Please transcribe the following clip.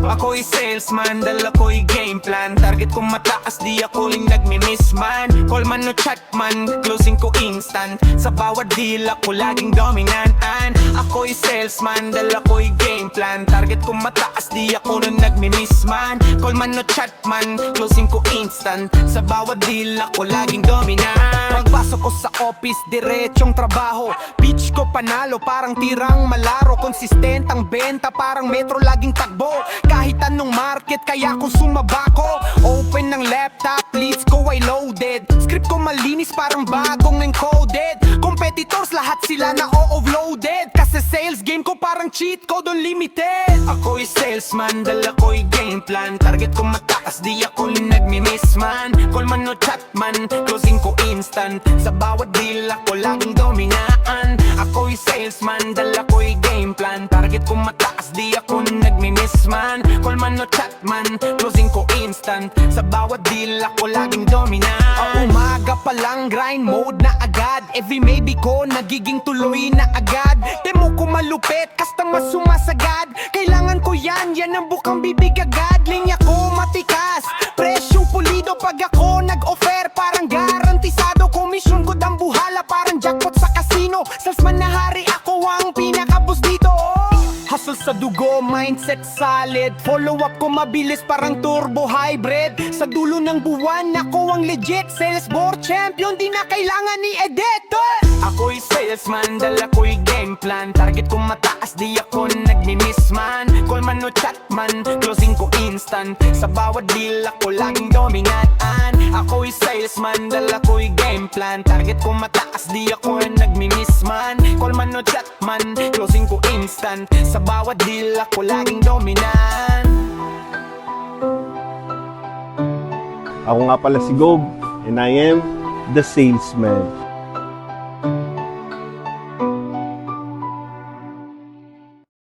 Ako'y salesman, dala ko'y game plan. Target ko mataas, di ako ling nagmi-miss man. Call man o chat man, closing ko instant. Sa bawat deal ako laging dominant. Ako'y salesman, dala ko'y game plan. Target ko mataas, di ako nun nagmi-miss man. Call man o chat man, closing ko instant. Sa bawat deal ako laging dominant. Pagpasok ko sa office, diretsong trabaho. Pitch ko panalo, parang tirang malaro. Consistent ang benta, parang metro laging takbo. Kahit anong market, kaya kung sumabako. Open ng laptop, leads ko ay loaded. Script ko malinis, parang bagong encoded. Competitors, lahat sila na o-offloaded. Kasi sales game ko parang cheat code unlimited. Ako'y salesman, dala ko'y game plan. Target ko mataas, di ako nagmi-miss man. Call man o chat man, closing ko instant. Sa bawat deal ako laging dominaan. Ako'y salesman, dala ko'y game plan. Target ko mataas, di ako nagmi-miss man. Call man o chat man, closing ko instant. Sa bawat deal ako laging dominant. Umaga pa lang, grind mode na agad. Every maybe ko, nagiging tuloy na agad. Demo ko malupit, customer sumasagad. Kailangan ko yan, yan ang bukang bibig agad. Linya ko matikas, presyo pulido. Pag ako nag-offer, parang garantisado. Komisyon ko dambuhala, parang jackpot sa casino. Salesman na hari, ako ang pinakabos dito. Hustle sa dugo, mindset solid. Follow up ko mabilis, parang turbo hybrid. Sa dulo ng buwan, ako ang legit sales board champion, di na kailangan ni editor. Ako'y salesman, dala ko'y game plan. Target ko mataas, di ako nagmi-miss man. Call man o chat man, closing ko instant. Sa bawat deal ako laging dominant. Ako'y salesman, dala ko'y game plan. Target ko mataas, di ako nagmi-miss man. Call man o chat man, closing ko instant. Sa bawat deal ako laging dominant. Ako nga pala si Gob, and I am the salesman.